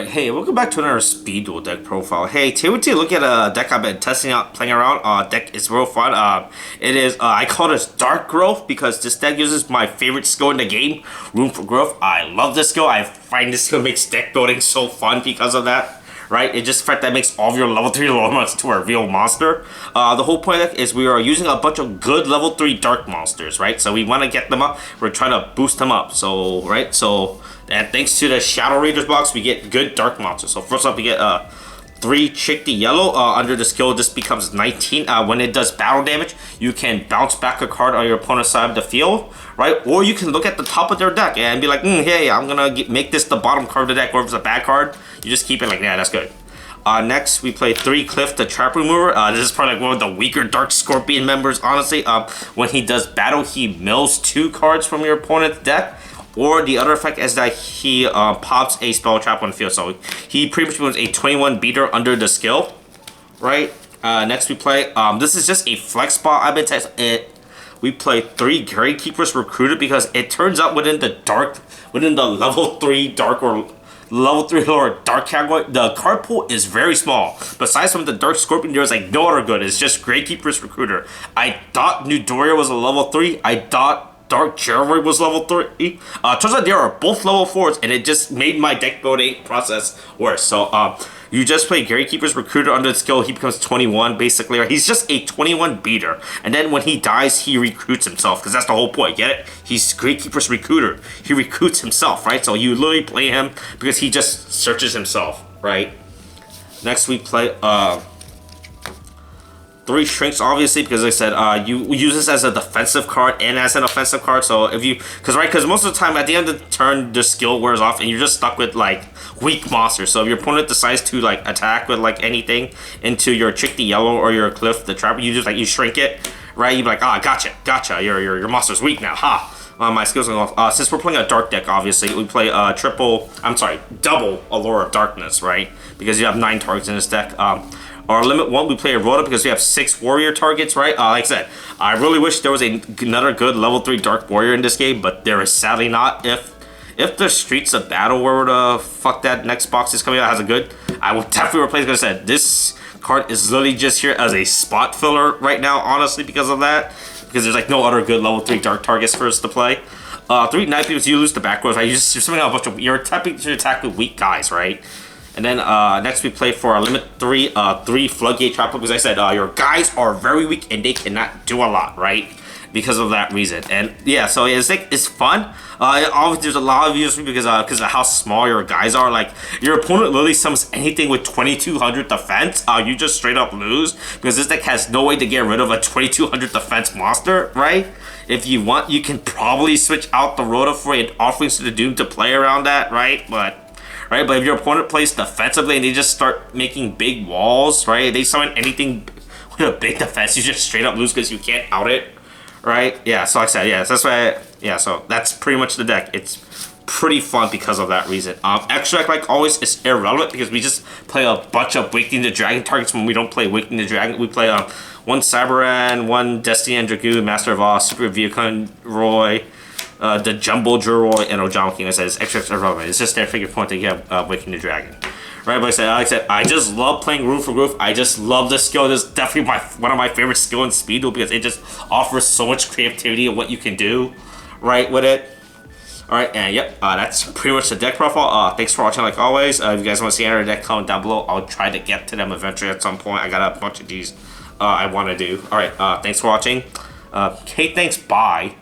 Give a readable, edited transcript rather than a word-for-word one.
Hey, welcome back to another Speed Duel deck profile. Hey, today we're look at a deck I've been testing out, playing around. Deck is real fun. It is, I call this Dark Growth because this deck uses my favorite skill in the game, Room for Growth. I love this skill. I find this skill makes deck building so fun because of that. Right? It's just the fact that makes all of your level 3 low monsters to a real monster. The whole point of that is we are using a bunch of good level 3 dark monsters, right? So we want to get them up. We're trying to boost them up. So, right? So, and thanks to the Shadow Raiders box, we get good dark monsters. So first up, we get 3 Chick the Yellow. Under the skill, this becomes 19. When it does battle damage, you can bounce back a card on your opponent's side of the field, right? Or you can look at the top of their deck and be like, hey, I'm gonna make this the bottom card of the deck, or if it's a bad card, you just keep it like, yeah, that's good. Next, we play 3 Cliff the Trap Remover. This is probably like one of the weaker Dark Scorpion members, honestly. When he does battle, he mills 2 cards from your opponent's deck. Or the other effect is that he pops a spell trap on the field. So he pretty much becomes a 21 beater under the skill, right? Next we play, this is just a flex spot. I've been testing it. We play 3 Gatekeepers Recruited because it turns out within the level 3 dark or level 3 lower dark category, the card pool is very small. Besides from the Dark Scorpion, there's like no other good. It's just Gatekeepers Recruiter. I thought New Doria was a level 3. I thought Dark Jerry was level 3. Turns out they are both level 4s, and it just made my deck building process worse. So, you just play Gatekeeper's Recruiter under the skill, he becomes 21, basically. He's just a 21 beater. And then when he dies, he recruits himself, because that's the whole point, get it? He's Gatekeeper's Recruiter. He recruits himself, right? So you literally play him because he just searches himself, right? Next we play, 3 Shrinks, obviously, because like I said, you use this as a defensive card and as an offensive card. So if you, because most of the time at the end of the turn, the skill wears off and you're just stuck with like weak monsters. So if your opponent decides to like attack with like anything into your Chick the Yellow or your Cliff the Trap, you just like, you shrink it, right? You be like, gotcha, your monster's weak now, ha. My skills are off. Since we're playing a dark deck, obviously, we play double Allure of Darkness, right? Because you have 9 targets in this deck. Our limit 1, we play a Rhoda because we have 6 warrior targets, right? Like I said, I really wish there was another good level 3 dark warrior in this game, but there is sadly not. If the Streets of Battle, where the fuck that next box is coming out, has a good, I will definitely replace it. Because I said, this card is literally just here as a spot filler right now, honestly, because of that. Because there's like no other good level 3 dark targets for us to play. 3 Night Beams, you lose the back rows, right? You're something a bunch of, you're attempting to attack with weak guys, right? And then next we play for our limit 3, 3 Floodgate Trap, because I said your guys are very weak and they cannot do a lot, right? Because of that reason. And yeah, so it's like, it's fun. Obviously there's a lot of views because of how small your guys are. Like your opponent literally summons anything with 2200 defense. You just straight up lose because this deck has no way to get rid of a 2200 defense monster, right? If you want, you can probably switch out the Rhoda for an Offerings to the Doom to play around that, right? But if your opponent plays defensively and they just start making big walls, right? They summon anything with a big defense, you just straight up lose because you can't out it, right? Yeah, so like I said, yeah, so that's why, so that's pretty much the deck. It's pretty fun because of that reason. Extract, like always, is irrelevant because we just play a bunch of Wakening the Dragon targets when we don't play Wakening the Dragon. We play 1 Cyberan, 1 Destiny and Dragoon, Master of Oz, Super Viacon Roy, the Jumbo Juroy, and Ojama King. I said it's extra irrelevant. It's just there for your point to get Waking the Dragon. Right, but like I said, I just love playing Room for Growth. I just love this skill. This is definitely one of my favorite skill in Speed Duel because it just offers so much creativity of what you can do, right, with it. Alright, and yep, that's pretty much the deck profile. Thanks for watching like always. If you guys want to see any other deck, comment down below. I'll try to get to them eventually at some point. I got a bunch of these I want to do. Alright, thanks for watching. Okay, thanks, bye.